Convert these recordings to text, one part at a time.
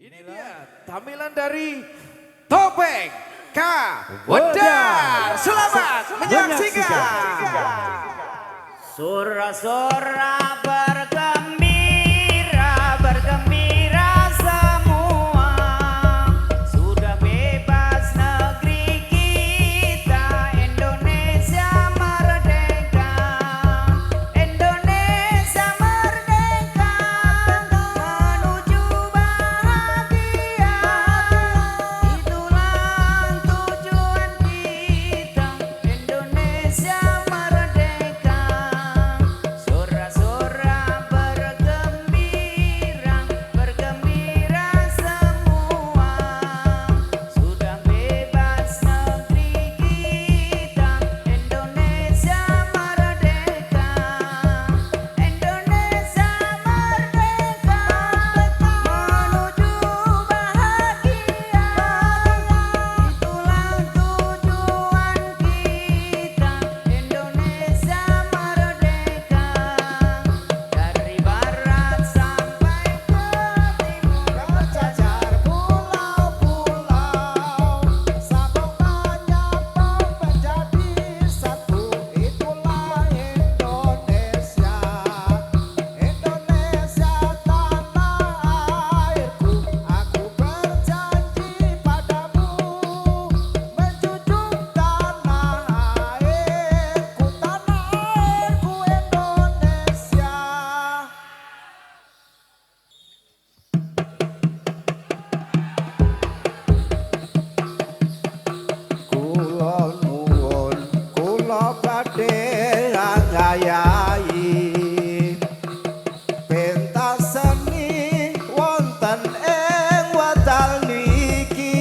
Ini dia tampilan dari Topeng K. Wedar. Selamat menyaksikan. Surah-surah bergembira, bergembira semua. Sudah bebas negeri kita, Indonesia merdeka. Indonesia merdeka, menuju bahagia. Itulah tujuan kita, Indonesia merdeka. Surah-surah bergembira, bergembira semua. Sudah bebas negeri kita, Indonesia merdeka. Indonesia merdeka, menuju bahagia. Itulah tujuan kita, Indonesia merdeka. Dari barat sampai ke timur, berjajar pulau-pulau. Sabang banyak menjadi satu. Itulah Indonesia. Indonesia tanah airku. Aku berjanji padamu, menjunjung tanah airku, Indonesia. Kula nuwun, kula badhe ngayahi pentas seni wonten ing wedal niki.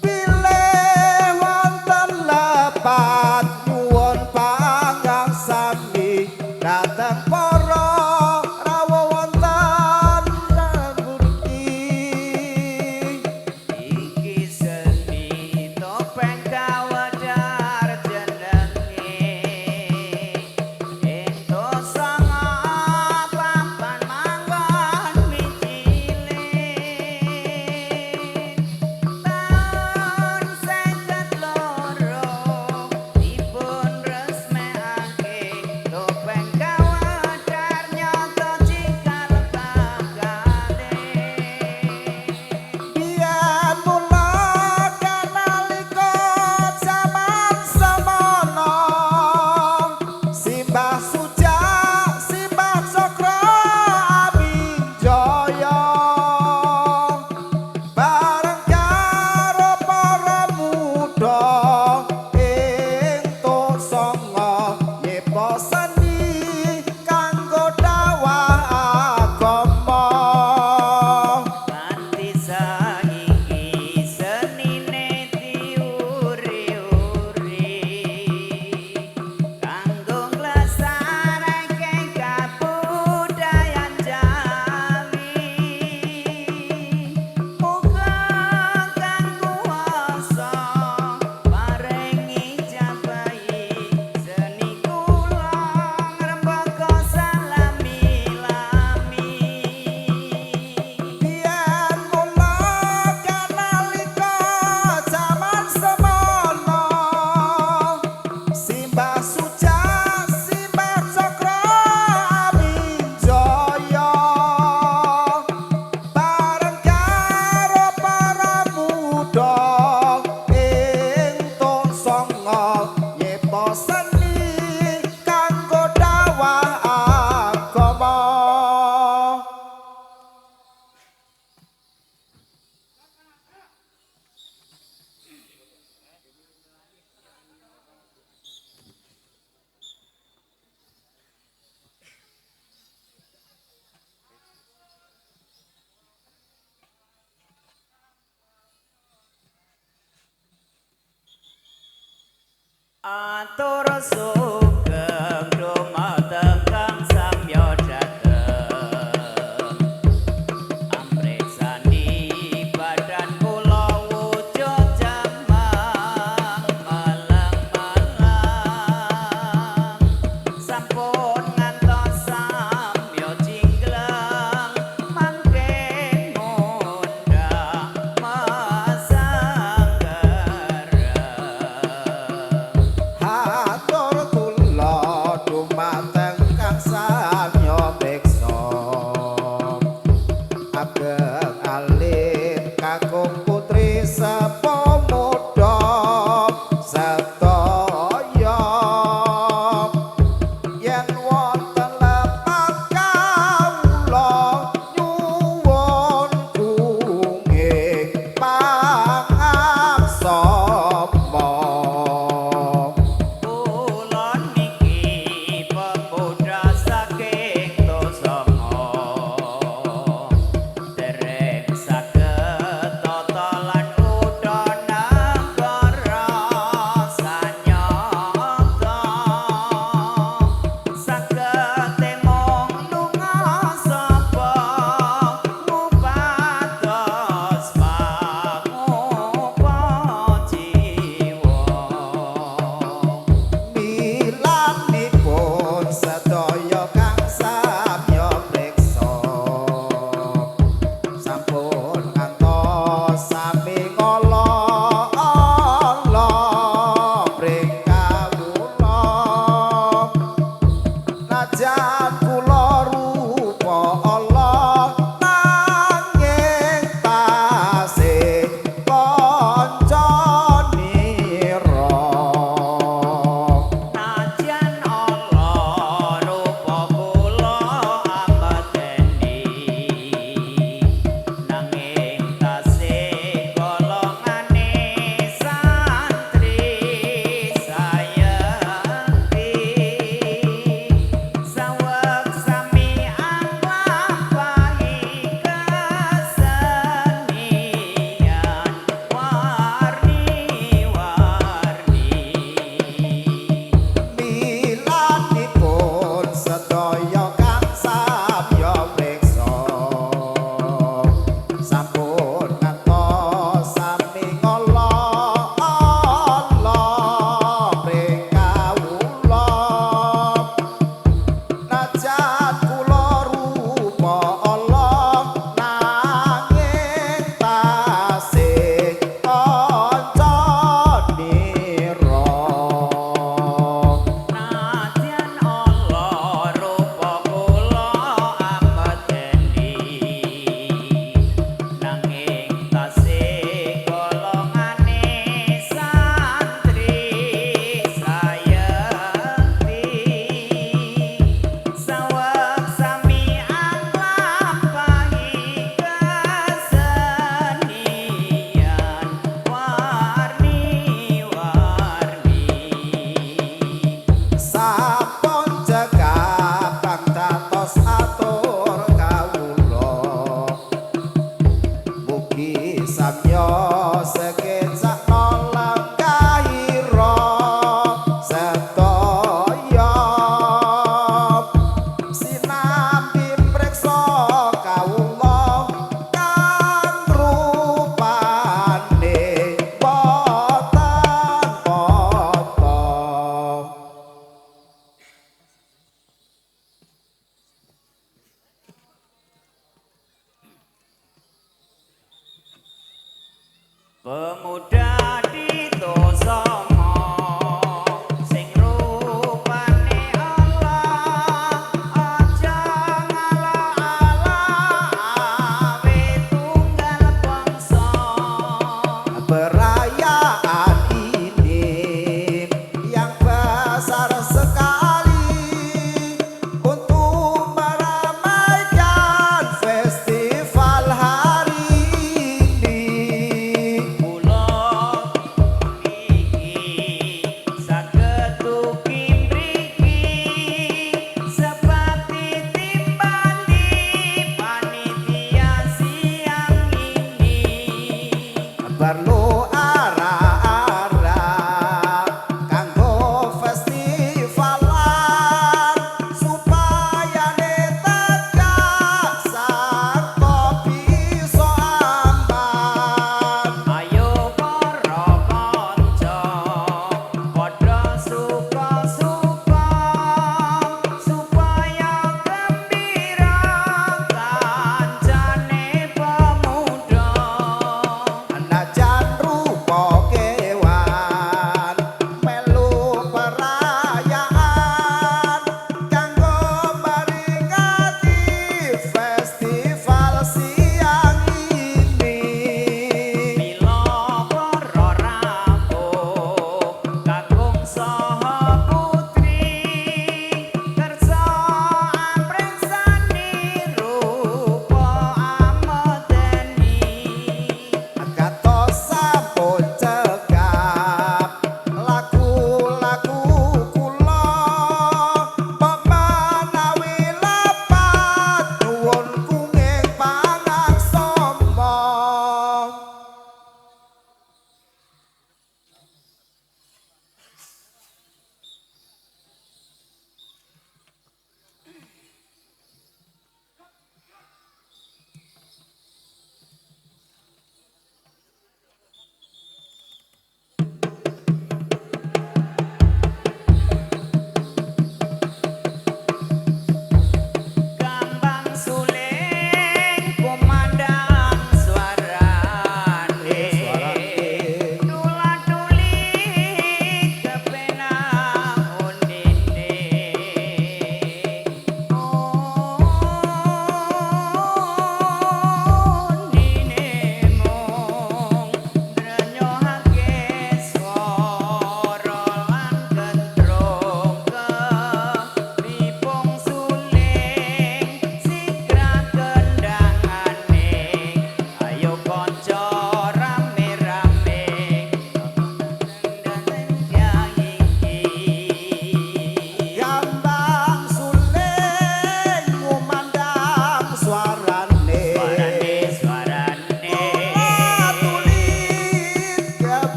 Pilih wonten lepat nyuwun pangangsami dhateng para rawuh wonten ngrembudi. Iki seni Topeng K. Wedar jenenge. Ento sanga papan manggon micilin. Taun 52 dipun resmekake Topeng K. Wedar nyata cikal bakalih. Biyen mula kanalika jaman semono, Simbah Sujak, Simbah Cokro Abijaya, bareng karo para muda entuk sanga nyepa seni kanggo dawah agama. Nganti saiki senine diuri-uri kanggo nglestarake kabudayan Jawi. Muga kang kuwasa paringi jabahi seni kula ngrembaka salami-lami. Biyen mula kanalika jaman semono, Simbah Sujak, Simbah Cokro Abijaya, bareng karo para muda entuk sanga nyepa seni kanggo dawah agama. Atur sugeng dumateng Kang Samya Jateng. Amreksani badan kula wujud jamang malang-malang. Sampun ngantos samya jinggleng mangke Pemuda ditosama sing rupane Allah, aja ngalah-alah awe tunggal bangsa. Perayaan ini yang besar sekali untuk meramaikan festival hari ini. Kula iki saged ugi mriki sebab ditimbali panitia siang ini. Perlu